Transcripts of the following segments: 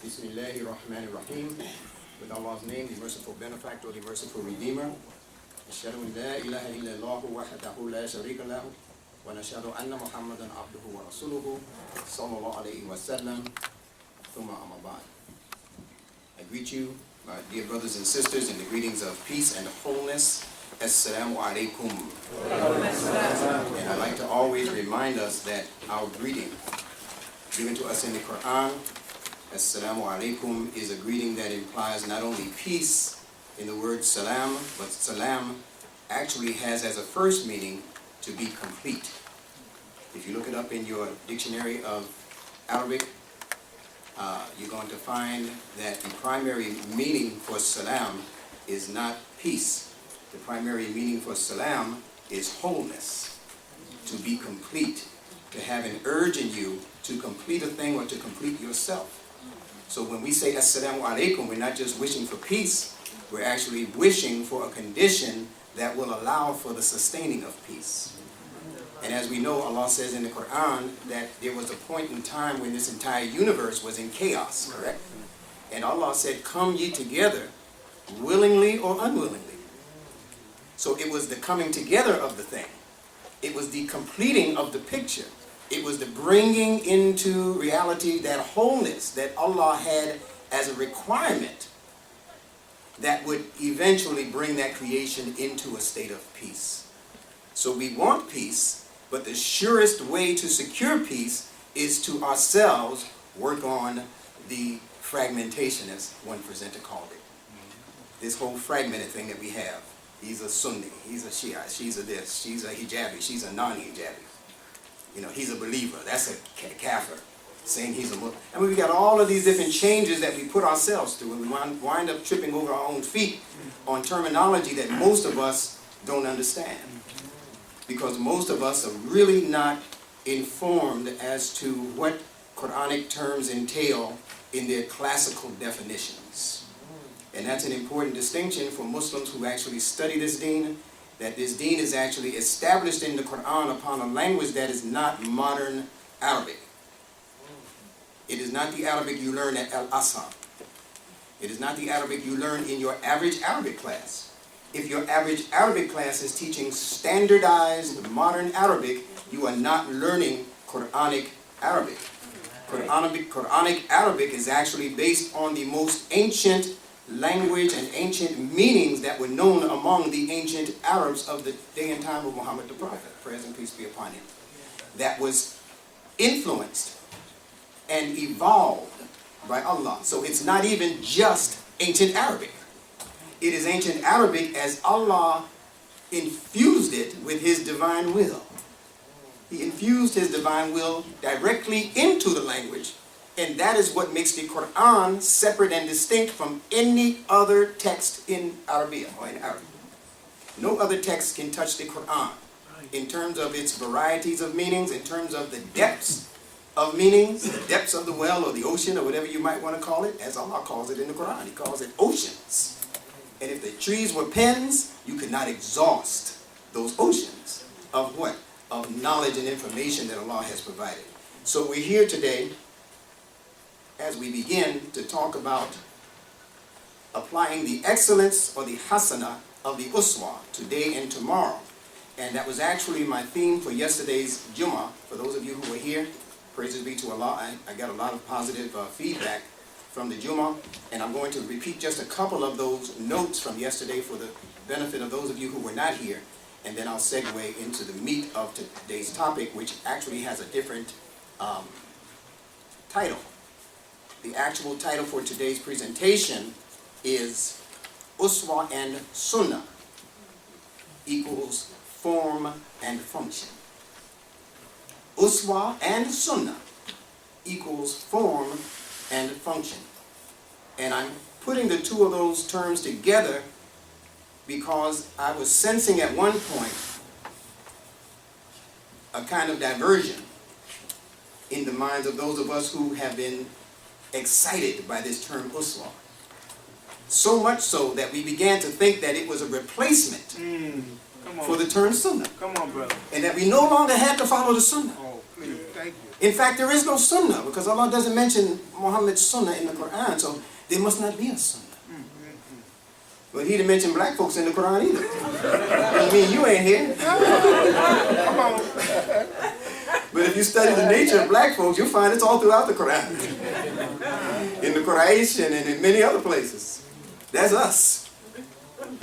Bismillahirrahmanirrahim. With Allah's name, the merciful benefactor, the merciful redeemer. Ashhadu an la ilaha illallah wahdahu la sharika lahu wa nashhadu anna Muhammadan abduhu wa rasuluhu sallallahu alayhi wa sallam. Thumma amma ba'd. I greet you, my dear brothers and sisters, in the greetings of peace and wholeness. Assalamu alaikum. And I like to always remind us that our greeting given to us in the Quran, Assalamu alaikum, is a greeting that implies not only peace in the word salam, but salam actually has as a first meaning to be complete. If you look it up in your dictionary of Arabic, you're going to find that the primary meaning for salam is not peace. The primary meaning for salam is wholeness, to be complete, to have an urge in you to complete a thing or to complete yourself. So when we say Assalamu alaikum, we're not just wishing for peace, we're actually wishing for a condition that will allow for the sustaining of peace. And as we know, Allah says in the Quran that there was a point in time when this entire universe was in chaos, correct? And Allah said, come ye together, willingly or unwillingly. So it was the coming together of the thing. It was the completing of the picture. It was the bringing into reality that wholeness that Allah had as a requirement that would eventually bring that creation into a state of peace. So we want peace, but the surest way to secure peace is to ourselves work on the fragmentation, as one presenter called it. This whole fragmented thing that we have. He's a Sunni, he's a Shia, she's a this, she's a hijabi, she's a non-hijabi. You know, he's a believer, that's a kafir, saying he's a Muslim. And we've got all of these different changes that we put ourselves through, and we wind up tripping over our own feet on terminology that most of us don't understand. Because most of us are really not informed as to what Quranic terms entail in their classical definitions. And that's an important distinction for Muslims who actually study this deen, that this deen is actually established in the Quran upon a language that is not modern Arabic. It is not the Arabic you learn at Al-Azhar. It is not the Arabic you learn in your average Arabic class. If your average Arabic class is teaching standardized modern Arabic, you are not learning Quranic Arabic. Quranic Arabic is actually based on the most ancient language and ancient meanings that were known among the ancient Arabs of the day and time of Muhammad the Prophet, praise and peace be upon him, that was influenced and evolved by Allah. So it's not even just ancient Arabic. It is ancient Arabic as Allah infused it with His divine will. He infused His divine will directly into the language. And that is what makes the Quran separate and distinct from any other text in Arabic or in Arabic. No other text can touch the Quran in terms of its varieties of meanings, in terms of the depths of meanings, the depths of the well or the ocean or whatever you might want to call it, as Allah calls it in the Quran. He calls it oceans. And if the trees were pens, you could not exhaust those oceans of what? Of knowledge and information that Allah has provided. So we're here today as we begin to talk about applying the excellence or the hasana of the USWAH today and tomorrow. And that was actually my theme for yesterday's Jummah. For those of you who were here, praises be to Allah, I got a lot of positive feedback from the Jummah, and I'm going to repeat just a couple of those notes from yesterday for the benefit of those of you who were not here, and then I'll segue into the meat of today's topic, which actually has a different title. The actual title for today's presentation is USWAH and SUNNAH equals form and function. USWAH and SUNNAH equals form and function. And I'm putting the two of those terms together because I was sensing at one point a kind of diversion in the minds of those of us who have been excited by this term USWAH. So much so that we began to think that it was a replacement for the term Sunnah. Come on, brother. And that we no longer had to follow the Sunnah. Oh, please. Thank you. In fact, there is no sunnah because Allah doesn't mention Muhammad's sunnah in the Quran, so there must not be a sunnah. But he didn't mention black folks in the Quran either. I mean, you ain't here. Come on. But if you study the nature of black folks, you'll find it's all throughout the Quran. In the Quraysh and in many other places. That's us.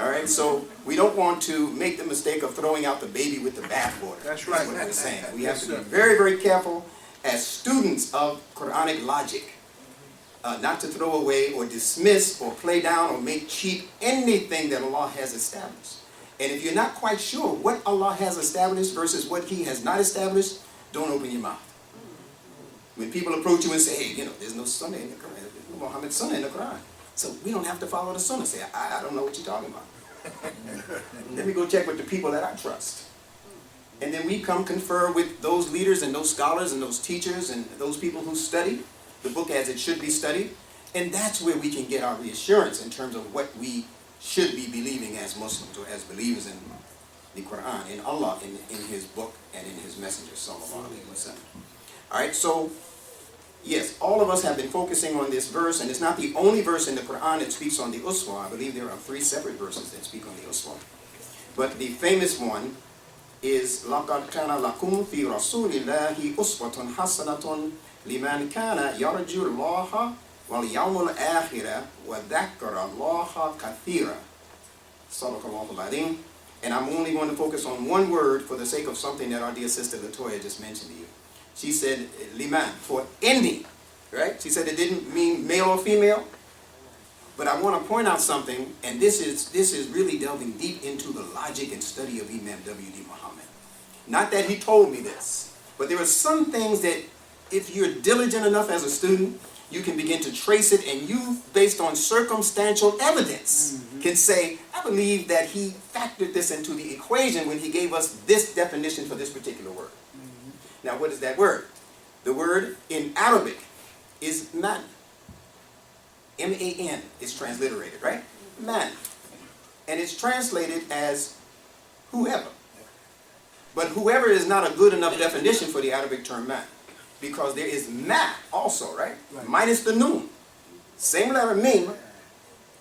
All right, so we don't want to make the mistake of throwing out the baby with the bathwater. That's right. That's what I'm saying. We have to be very, very careful as students of Quranic logic. Not to throw away or dismiss or play down or make cheap anything that Allah has established. And if you're not quite sure what Allah has established versus what He has not established, don't open your mouth. When people approach you and say, hey, there's no sunnah in the Quran, there's no Muhammad's sunnah in the Quran, so we don't have to follow the sunnah. Say, I don't know what you're talking about. Let me go check with the people that I trust. And then we come confer with those leaders and those scholars and those teachers and those people who study the book as it should be studied, and that's where we can get our reassurance in terms of what we should be believing as Muslims or as believers in the Quran, in Allah, in His book, and in His messenger, sallallahu alaihi wasallam. All right, so yes, all of us have been focusing on this verse, and it's not the only verse in the Quran that speaks on the USWAH. I believe there are 3 separate verses that speak on the USWAH. But the famous one is لَقَدْ كَانَ لَكُمْ فِي رَسُولِ اللَّهِ أُسْوَةٌ حَسَنَةٌ لِمَنْ كَانَ يَرْجُو اللَّهَ وَالْيَوْمَ الْآخِرَ وَذَكَّرَ اللَّهَ كَثِيرًا. Sadaqallahu al-Azim. And I'm only going to focus on one word for the sake of something that our dear sister Latoya just mentioned to you. She said, liman, for any, right? She said it didn't mean male or female. But I want to point out something, and this is really delving deep into the logic and study of Imam W.D. Muhammad. Not that he told me this, but there are some things that if you're diligent enough as a student, you can begin to trace it, and you, based on circumstantial evidence, can say, I believe that he factored this into the equation when he gave us this definition for this particular word. Now, what is that word? The word in Arabic is man. M-A-N is transliterated, right? Man. And it's translated as whoever. But whoever is not a good enough definition for the Arabic term man. Because there is ma also, right? Minus the noon. Same letter mim,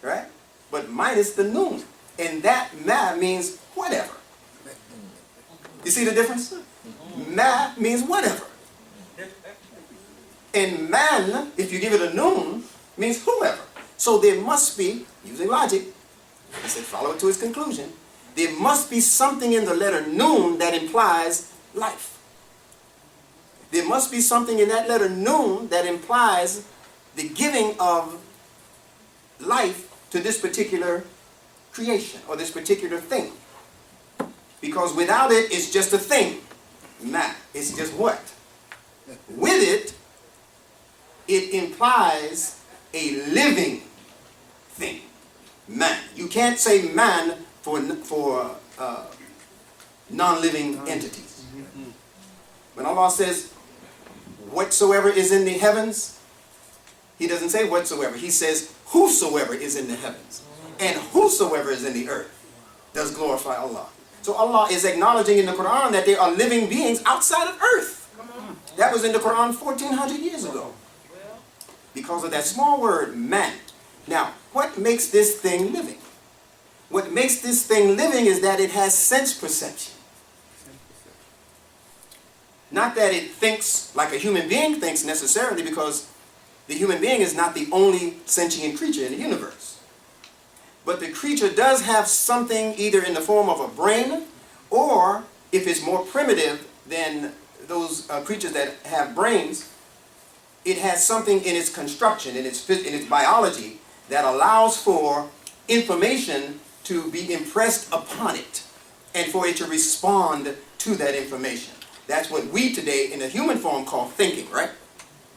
right? But minus the noon. And that ma means whatever. You see the difference? Ma means whatever. And man, if you give it a noon, means whoever. So there must be, using logic, I said follow it to its conclusion, there must be something in the letter noon that implies life. There must be something in that letter noon that implies the giving of life to this particular creation or this particular thing. Because without it, it's just a thing. Nah, it's just what? With it, it implies a living thing. Man. You can't say man for non-living entities. When Allah says, whatsoever is in the heavens, He doesn't say whatsoever. He says, whosoever is in the heavens. And whosoever is in the earth does glorify Allah. So Allah is acknowledging in the Quran that there are living beings outside of earth. That was in the Quran 1400 years ago. Because of that small word, man. Now, what makes this thing living? What makes this thing living is that it has sense perception. Not that it thinks like a human being thinks necessarily, because the human being is not the only sentient creature in the universe. But the creature does have something either in the form of a brain, or if it's more primitive than those creatures that have brains, it has something in its construction, in its biology, that allows for information to be impressed upon it and for it to respond to that information. That's what we today in a human form call thinking, right?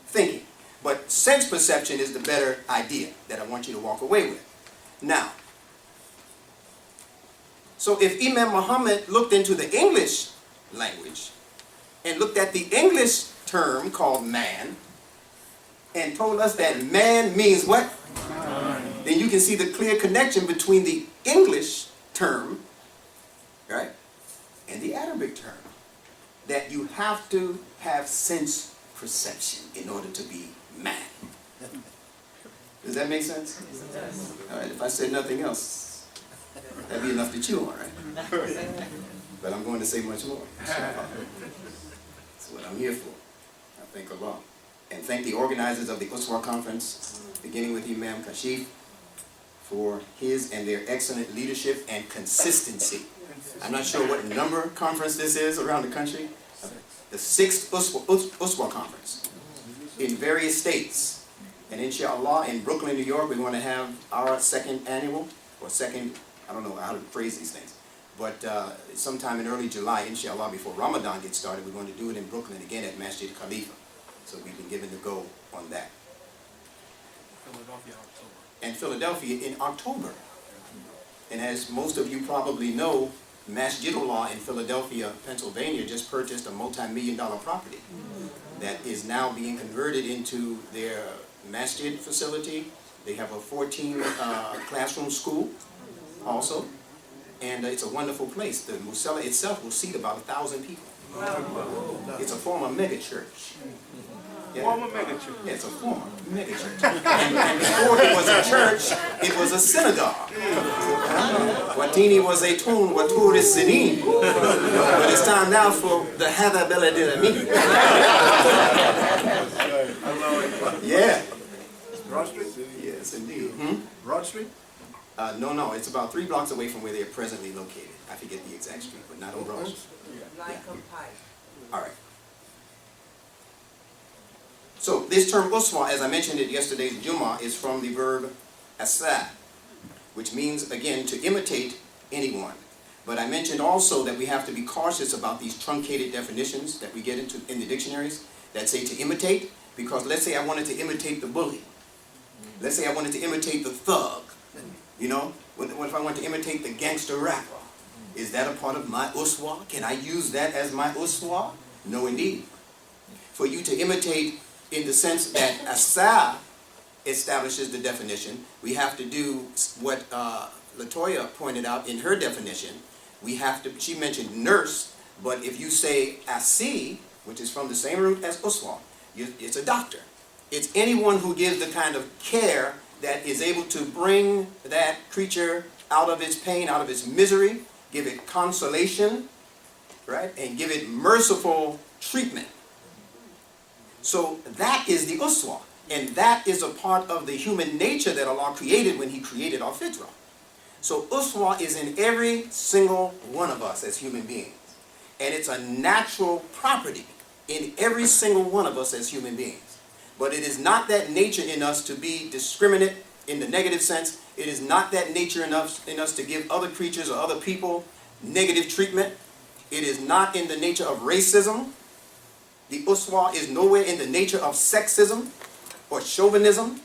Thinking. But sense perception is the better idea that I want you to walk away with. Now, so if Imam Muhammad looked into the English language and looked at the English term called man and told us that man means what? Then you can see the clear connection between the English term, right, and the Arabic term. that you have to have sense perception in order to be man. Does that make sense? All right, if I said nothing else, that'd be enough to chew on, right? But I'm going to say much more. That's what I'm here for. I thank Allah. And thank the organizers of the USWAH conference, beginning with Imam Kashif, for his and their excellent leadership and consistency. I'm not sure what number conference this is around the country. The 6th USWAH conference in various states. And inshallah, in Brooklyn, New York, we're going to have our second annual, or second, I don't know how to phrase these things. But sometime in early July, inshallah, before Ramadan gets started, we're going to do it in Brooklyn again at Masjid Khalifa. So we've been given the go on that. Philadelphia, October. And Philadelphia in October. And as most of you probably know, Masjidullah in Philadelphia, Pennsylvania just purchased a multi-million-dollar property that is now being converted into their masjid facility. They have a 14 classroom school also. And it's a wonderful place. The Musalla itself will seat about 1,000 people. It's a former mega church. Yeah. Former mega church. Yeah, it's a former mega church. And before it was a church, it was a synagogue. Watini was a tune, Watur is Sinin. But it's time now for the Hada Beladilami. Yeah. Broad Street? Yes, indeed. Broad Street? No, it's about 3 blocks away from where they are presently located. I forget the exact street, but not on Broad Street. Yeah. All right. So this term USWAH, as I mentioned at yesterday's Jummah, is from the verb asa, which means, again, to imitate anyone. But I mentioned also that we have to be cautious about these truncated definitions that we get into in the dictionaries that say to imitate, because let's say I wanted to imitate the bully. Let's say I wanted to imitate the thug. You know, what if I want to imitate the gangster rapper? Is that a part of my USWAH? Can I use that as my USWAH? No, indeed. For you to imitate in the sense that asa establishes the definition, we have to do what Latoya pointed out in her definition. We have to, she mentioned nurse, but if you say asi, which is from the same root as USWAH, it's a doctor. It's anyone who gives the kind of care that is able to bring that creature out of its pain, out of its misery, give it consolation, right, and give it merciful treatment. So that is the USWAH, and that is a part of the human nature that Allah created when He created our fitrah. So USWAH is in every single one of us as human beings, and it's a natural property in every single one of us as human beings. But it is not that nature in us to be discriminate in the negative sense. It is not that nature in us to give other creatures or other people negative treatment. It is not in the nature of racism. The USWAH is nowhere in the nature of sexism or chauvinism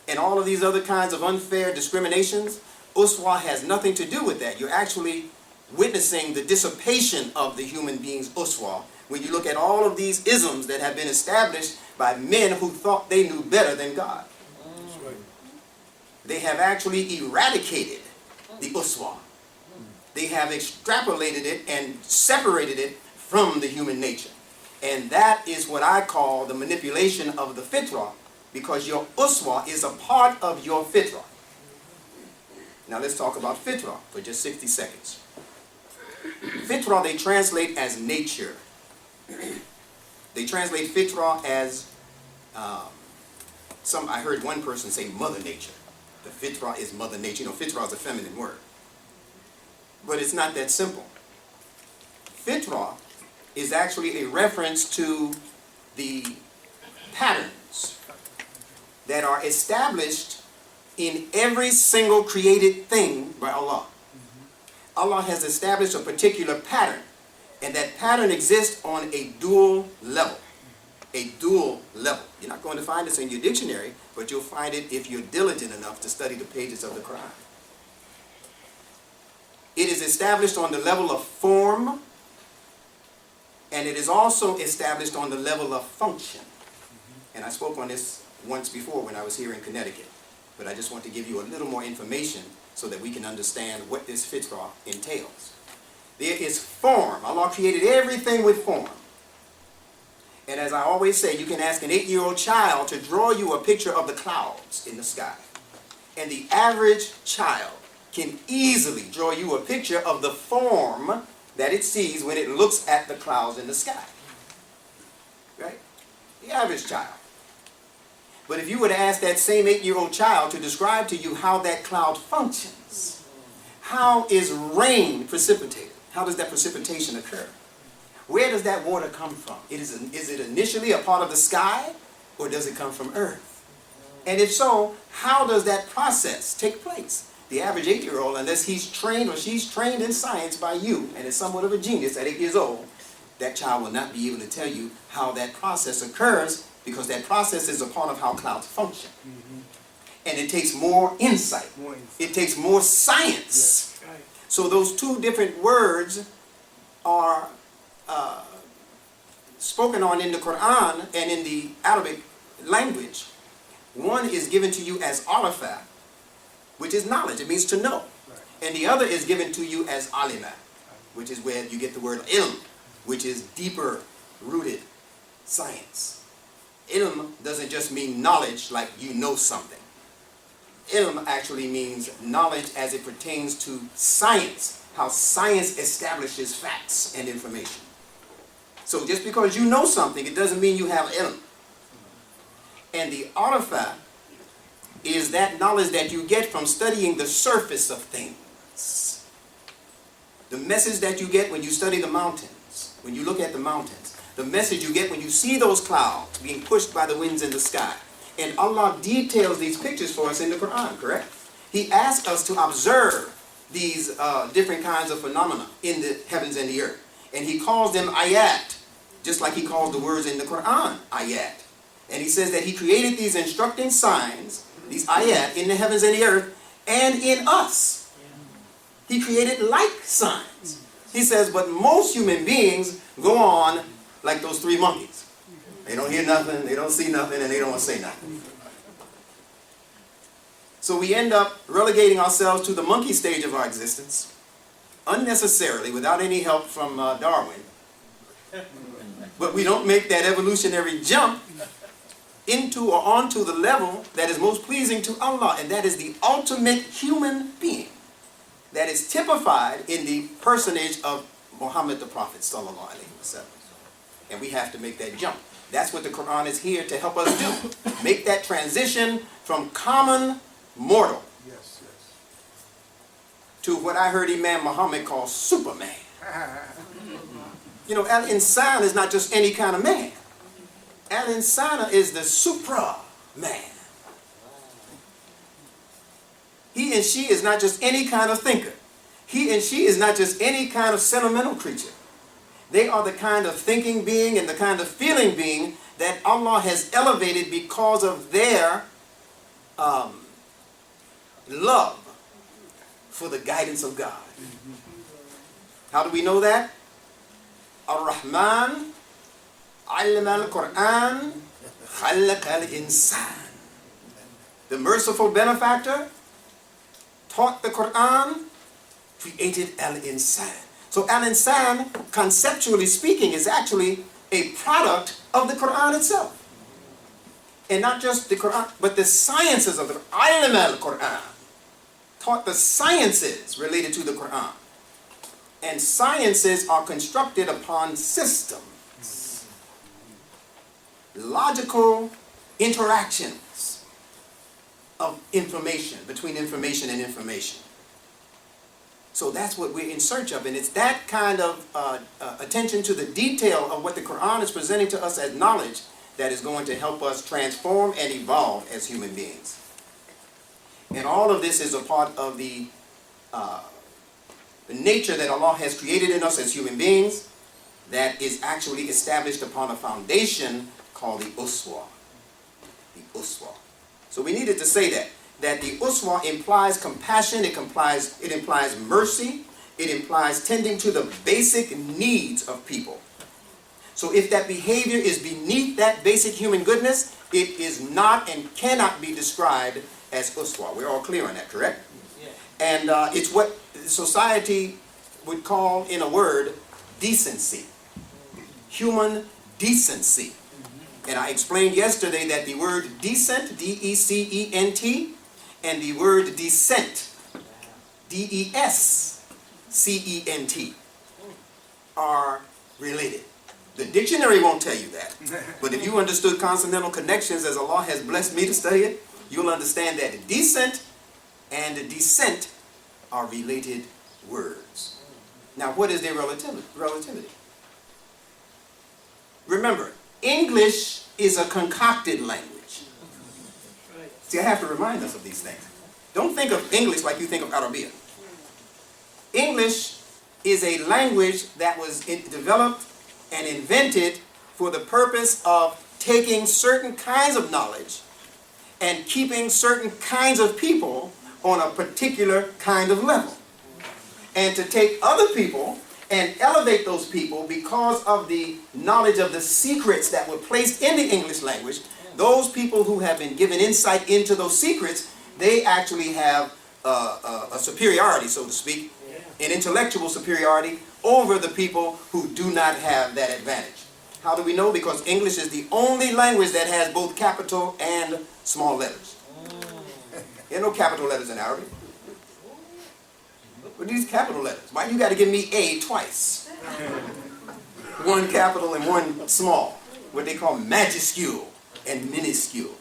and all of these other kinds of unfair discriminations. USWAH has nothing to do with that. You're actually witnessing the dissipation of the human being's USWAH when you look at all of these isms that have been established by men who thought they knew better than God. They have actually eradicated the USWAH. They have extrapolated it and separated it from the human nature. And that is what I call the manipulation of the fitrah, because your USWAH is a part of your fitrah. Now let's talk about fitrah for just 60 seconds. Fitrah they translate as nature. They translate fitrah as, I heard one person say Mother Nature. The fitrah is Mother Nature. You know, fitrah is a feminine word. But it's not that simple. Fitrah is actually a reference to the patterns that are established in every single created thing by Allah. Allah has established a particular pattern, and that pattern exists on a dual level. A dual level. You're not going to find this in your dictionary, but you'll find it if you're diligent enough to study the pages of the Quran. It is established on the level of form, and it is also established on the level of function. And I spoke on this once before when I was here in Connecticut, but I just want to give you a little more information so that we can understand what this fitrah entails. There is form. Allah created everything with form. And as I always say, you can ask an 8-year-old child to draw you a picture of the clouds in the sky. And the average child can easily draw you a picture of the form that it sees when it looks at the clouds in the sky. Right? The average child. But if you were to ask that same 8-year-old child to describe to you how that cloud functions, how is rain precipitated? How does that precipitation occur? Where does that water come from? Is it initially a part of the sky, or does it come from earth? And if so, how does that process take place? The average 8-year-old, unless he's trained or she's trained in science by you, and is somewhat of a genius at 8 years old, that child will not be able to tell you how that process occurs, because that process is a part of how clouds function. And it takes more insight. It takes more science. Yes. So those two different words are spoken on in the Quran and in the Arabic language. One is given to you as arafah, which is knowledge. It means to know. Right. And the other is given to you as alima, which is where you get the word ilm, which is deeper rooted science. Ilm doesn't just mean knowledge like you know something. Ilm actually means knowledge as it pertains to science, how science establishes facts and information. So just because you know something, it doesn't mean you have ilm. And the arafah is that knowledge that you get from studying the surface of things. The message that you get when you study the mountains, when you look at the mountains. The message you get when you see those clouds being pushed by the winds in the sky. And Allah details these pictures for us in the Quran, correct? He asks us to observe these different kinds of phenomena in the heavens and the earth. And He calls them ayat, just like He calls the words in the Quran ayat. And He says that He created these instructing signs, these ayat, in the heavens and the earth, and in us. He created like signs. He says, but most human beings go on like those 3 monkeys. They don't hear nothing, they don't see nothing, and they don't want to say nothing. So we end up relegating ourselves to the monkey stage of our existence, unnecessarily, without any help from Darwin. But we don't make that evolutionary jump into or onto the level that is most pleasing to Allah, and that is the ultimate human being that is typified in the personage of Muhammad the Prophet sallallahu alaihi wasallam. And we have to make that jump. That's what the Quran is here to help us do. Make that transition from common mortal to what I heard Imam Muhammad call Superman. You know, Al-Insan is not just any kind of man. Al-Insana is the supra-man. He and she is not just any kind of thinker. He and she is not just any kind of sentimental creature. They are the kind of thinking being and the kind of feeling being that Allah has elevated because of their love for the guidance of God. How do we know that? Ar-Rahman, Allama al-Quran, Khalaqa al-Insan. The merciful benefactor taught the Quran, created al-Insan. So al-Insan, conceptually speaking, is actually a product of the Quran itself. And not just the Quran, but the sciences of the Quran. al-Quran taught the sciences related to the Quran. And sciences are constructed upon systems. Logical interactions of information, between information and information. So that's what we're in search of, and it's that kind of attention to the detail of what the Quran is presenting to us as knowledge that is going to help us transform and evolve as human beings. And all of this is a part of the nature that Allah has created in us as human beings that is actually established upon a foundation called the USWAH. The USWAH. So we needed to say that the USWAH implies compassion, it implies mercy, it implies tending to the basic needs of people. So if that behavior is beneath that basic human goodness, it is not and cannot be described as USWAH. We're all clear on that, correct? Yeah. And it's what society would call in a word decency. Human decency. And I explained yesterday that the word decent, D-E-C-E-N-T, and the word descent, D-E-S-C-E-N-T, are related. The dictionary won't tell you that. But if you understood consonantal connections as Allah has blessed me to study it, you'll understand that decent and descent are related words. Now, what is their relativity? Remember, English is a concocted language. See, I have to remind us of these things. Don't think of English like you think of Arabic. English is a language that was developed and invented for the purpose of taking certain kinds of knowledge and keeping certain kinds of people on a particular kind of level. And to take other people and elevate those people because of the knowledge of the secrets that were placed in the English language. Those people who have been given insight into those secrets, they actually have a superiority, so to speak, an intellectual superiority over the people who do not have that advantage. How do we know? Because English is the only language that has both capital and small letters. There are no capital letters in Arabic. But these capital letters, why you got to give me A twice? One capital and one small. What they call majuscule and minuscule.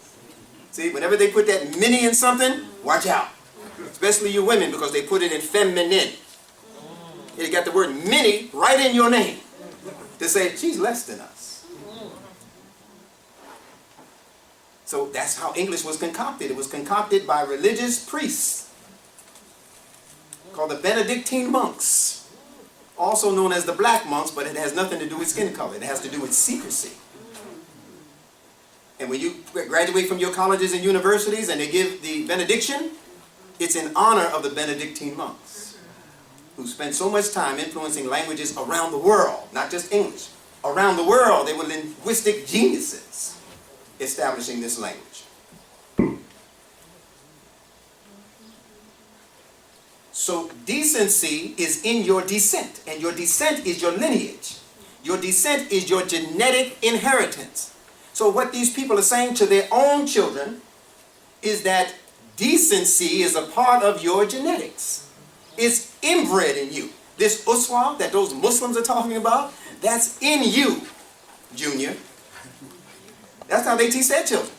See, whenever they put that mini in something, watch out. Especially you women, because they put it in feminine. You got the word mini right in your name to say she's less than us. So that's how English was concocted. It was concocted by religious priests called the Benedictine monks, also known as the black monks, but it has nothing to do with skin color. It has to do with secrecy. And when you graduate from your colleges and universities and they give the benediction, it's in honor of the Benedictine monks who spent so much time influencing languages around the world, not just English. Around the world, they were linguistic geniuses establishing this language. So decency is in your descent, and your descent is your lineage. Your descent is your genetic inheritance. So what these people are saying to their own children is that decency is a part of your genetics. It's inbred in you. This USWAH that those Muslims are talking about, that's in you, Junior. That's how they teach their children.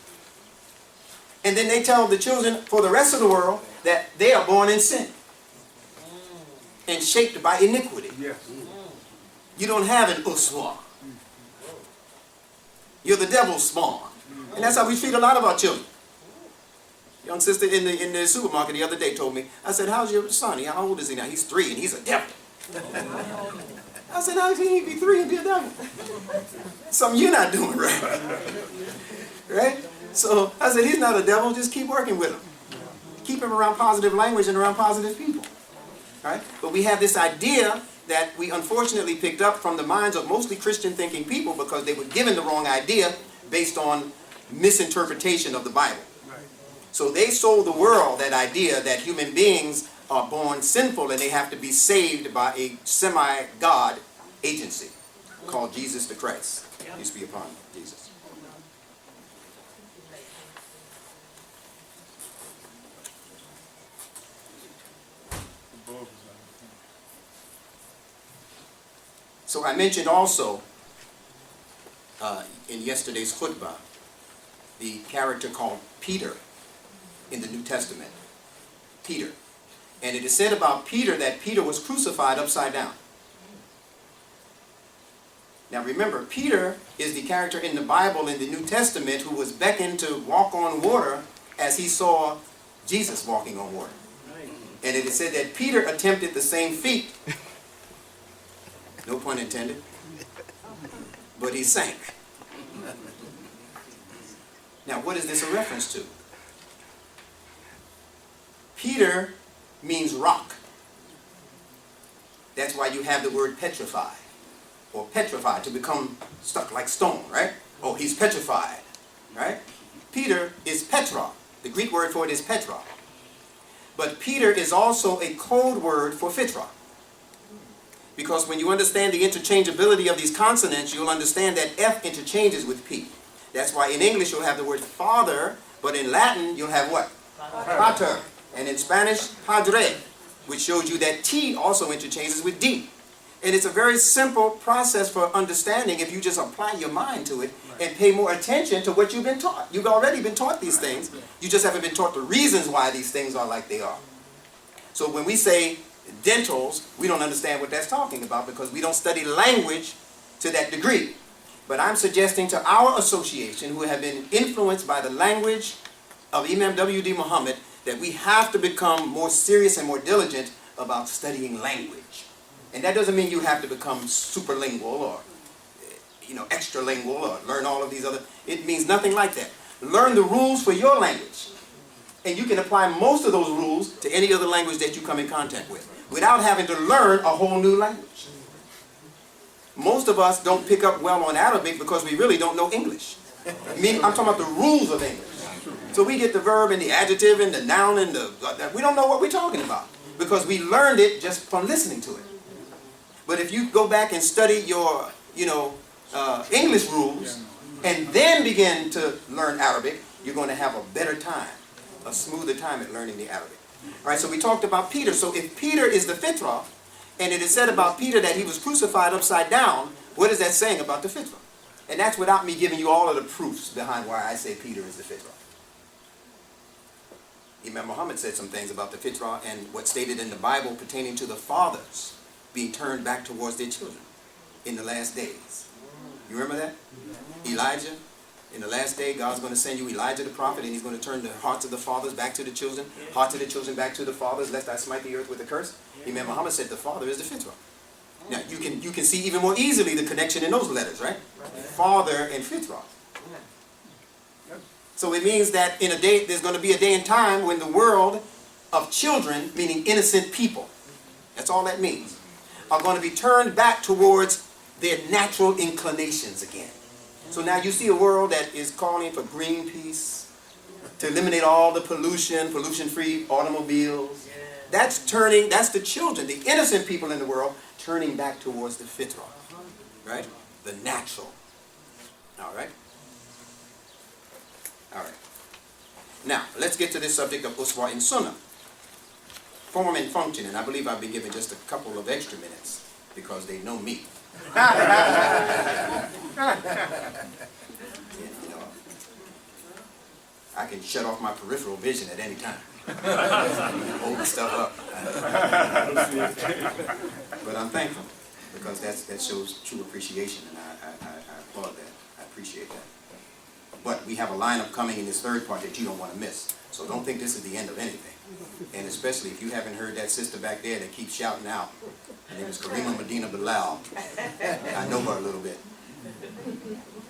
And then they tell the children for the rest of the world that they are born in sin and shaped by iniquity. Yes. You don't have an USWAH. You're the devil's spawn. And that's how we treat a lot of our children. Young sister in the supermarket the other day told me, I said, how's your son? How old is he now? He's 3 and he's a devil. I said, how can he be 3 and be a devil? Something you're not doing right. Right? So I said, he's not a devil, just keep working with him. Keep him around positive language and around positive people. Right? But we have this idea that we unfortunately picked up from the minds of mostly Christian thinking people because they were given the wrong idea based on misinterpretation of the Bible. So they sold the world that idea that human beings are born sinful and they have to be saved by a semi-God agency called Jesus the Christ. Peace be upon Jesus. So I mentioned also in yesterday's khutbah the character called Peter in the New Testament. Peter. And it is said about Peter that Peter was crucified upside down. Now remember, Peter is the character in the Bible in the New Testament who was beckoned to walk on water as he saw Jesus walking on water. And it is said that Peter attempted the same feat. No pun intended. But he sank. Now what is this a reference to? Peter means rock. That's why you have the word petrified. Or petrified, to become stuck like stone, right? Oh, he's petrified, right? Peter is Petra. The Greek word for it is Petra. But Peter is also a code word for Fitra. Because when you understand the interchangeability of these consonants, you'll understand that F interchanges with P. That's why in English you'll have the word father, but in Latin you'll have what? Pater. And in Spanish, padre, which shows you that T also interchanges with D. And it's a very simple process for understanding if you just apply your mind to it and pay more attention to what you've been taught. You've already been taught these things. You just haven't been taught the reasons why these things are like they are. So when we say dentals, we don't understand what that's talking about because we don't study language to that degree. But I'm suggesting to our association, who have been influenced by the language of Imam W.D. Muhammad, that we have to become more serious and more diligent about studying language. And that doesn't mean you have to become superlingual or extralingual or learn all of these other. It means nothing like that. Learn the rules for your language. And you can apply most of those rules to any other language that you come in contact with without having to learn a whole new language. Most of us don't pick up well on Arabic because we really don't know English. I'm talking about the rules of English. So we get the verb and the adjective and the noun and we don't know what we're talking about because we learned it just from listening to it. But if you go back and study your, English rules and then begin to learn Arabic, you're going to have a better time, a smoother time at learning the Arabic. All right, so we talked about Peter. So if Peter is the fitrah, and it is said about Peter that he was crucified upside down, what is that saying about the fitrah? And that's without me giving you all of the proofs behind why I say Peter is the fitrah. Imam Muhammad said some things about the fitrah and what's stated in the Bible pertaining to the fathers being turned back towards their children in the last days. You remember that? Elijah, in the last day, God's going to send you Elijah the prophet, and he's going to turn the hearts of the fathers back to the children, hearts of the children back to the fathers, lest I smite the earth with a curse. Imam Muhammad said the father is the fitrah. Now, you can see even more easily the connection in those letters, right? Father and fitrah. So it means that in a day, there's going to be a day and time when the world of children, meaning innocent people, that's all that means, are going to be turned back towards their natural inclinations again. So now you see a world that is calling for Greenpeace, to eliminate all the pollution-free automobiles. That's the children, the innocent people in the world, turning back towards the fitrah, right? The natural. All right? All right. Now, let's get to this subject of USWAH and SUNNAH. Form and function, and I believe I've been given just a couple of extra minutes because they know me. I can shut off my peripheral vision at any time. Hold the stuff up. But I'm thankful because that shows true appreciation, and I applaud that. I appreciate that. But we have a lineup coming in this third part that you don't want to miss. So don't think this is the end of anything. And especially if you haven't heard that sister back there that keeps shouting out. Her name is Karima Medina Bilal. I know her a little bit.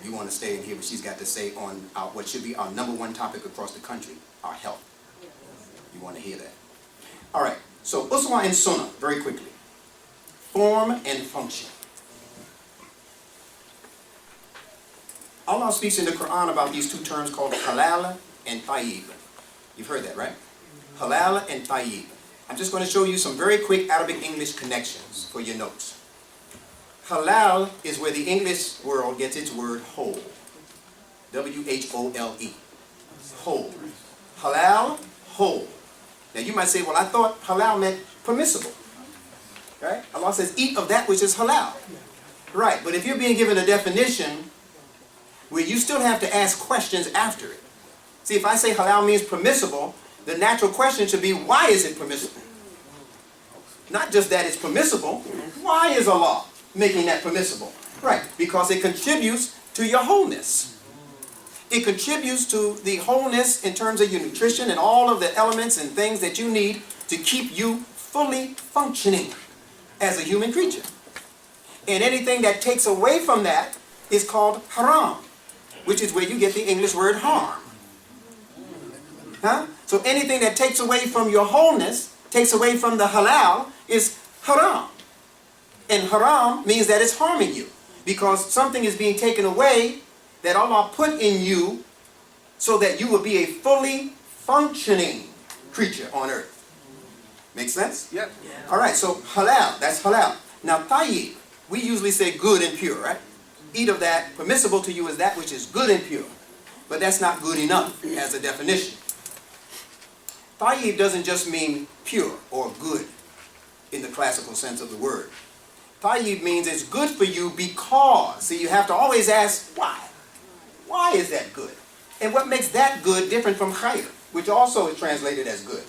You want to stay and hear what she's got to say on what should be our #1 topic across the country, our health. You want to hear that. All right. So USWAH and SUNNAH, very quickly. Form and function. Allah speaks in the Quran about these two terms called halal and tayyib. You've heard that, right? Halal and tayyib. I'm just going to show you some very quick Arabic-English connections for your notes. Halal is where the English world gets its word whole. W-H-O-L-E. Whole. Halal, whole. Now you might say, well, I thought halal meant permissible. Right? Allah says, eat of that which is halal. Right, but if you're being given a definition where you still have to ask questions after it. See, if I say halal means permissible, the natural question should be, why is it permissible? Not just that it's permissible, why is Allah making that permissible? Right, because it contributes to your wholeness. It contributes to the wholeness in terms of your nutrition and all of the elements and things that you need to keep you fully functioning as a human creature. And anything that takes away from that is called haram, which is where you get the English word harm. Huh? So anything that takes away from your wholeness, takes away from the halal, is haram. And haram means that it's harming you. Because something is being taken away that Allah put in you so that you will be a fully functioning creature on earth. Make sense? Yep. All right, so halal, that's halal. Now, tayyib, we usually say good and pure, right? Eat of that, permissible to you is that which is good and pure. But that's not good enough as a definition. Tayyib doesn't just mean pure or good in the classical sense of the word. Tayyib means it's good for you because, see, you have to always ask why. Why is that good? And what makes that good different from khayr, which also is translated as good,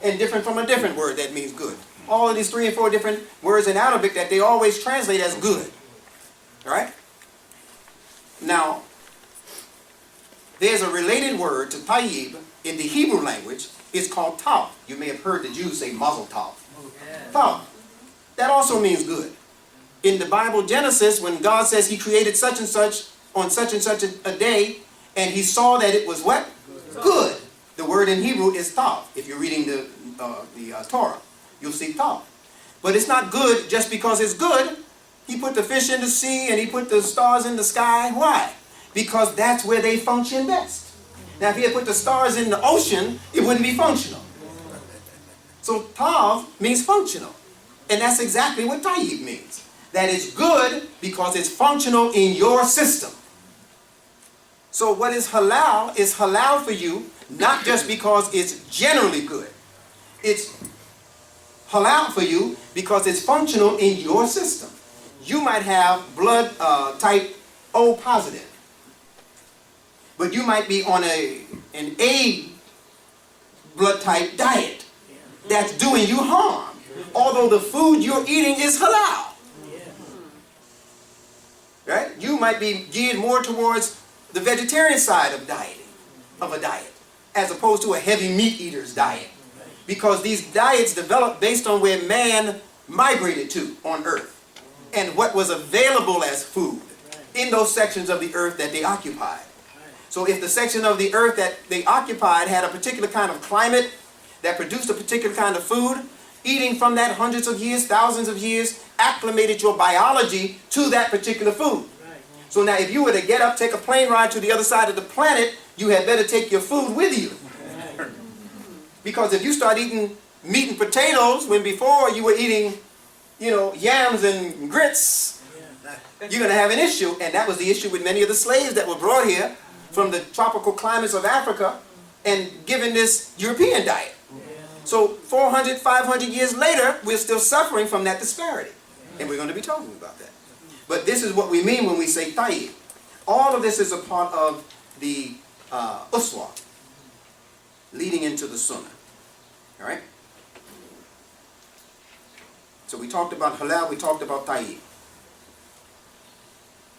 and different from a different word that means good. All of these 3 and 4 different words in Arabic that they always translate as good. All right? Now, there's a related word to tayyib in the Hebrew language. It's called taw. You may have heard the Jews say mazel tov. Taw. That also means good. In the Bible, Genesis, when God says he created such and such on such and such a day, and he saw that it was what? Good. The word in Hebrew is taw. If you're reading the Torah, you'll see taw. But it's not good just because it's good. He put the fish in the sea and he put the stars in the sky. Why? Because that's where they function best. Now, if he had put the stars in the ocean, it wouldn't be functional. So tav means functional. And that's exactly what tayyib means. That it's good because it's functional in your system. So what is halal for you, not just because it's generally good. It's halal for you because it's functional in your system. You might have blood type O positive, but you might be on an A blood type diet that's doing you harm, although the food you're eating is halal. Right? You might be geared more towards the vegetarian side of a diet, as opposed to a heavy meat eater's diet. Because these diets developed based on where man migrated to on earth and what was available as food in those sections of the earth that they occupied. So if the section of the earth that they occupied had a particular kind of climate that produced a particular kind of food, eating from that hundreds of years, thousands of years, acclimated your biology to that particular food. So now if you were to get up, take a plane ride to the other side of the planet, you had better take your food with you. Because if you start eating meat and potatoes when before you were eating, yams and grits, you're going to have an issue. And that was the issue with many of the slaves that were brought here from the tropical climates of Africa and given this European diet. So 400, 500 years later, we're still suffering from that disparity. And we're going to be talking about that. But this is what we mean when we say tayyib. All of this is a part of the USWAH, leading into the Sunnah. All right? So we talked about halal, we talked about tayyib.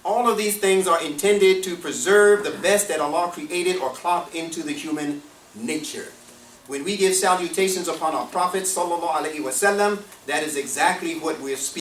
All of these things are intended to preserve the best that Allah created or clocked into the human nature. When we give salutations upon our Prophet sallallahu alaihi wasallam, that is exactly what we're speaking.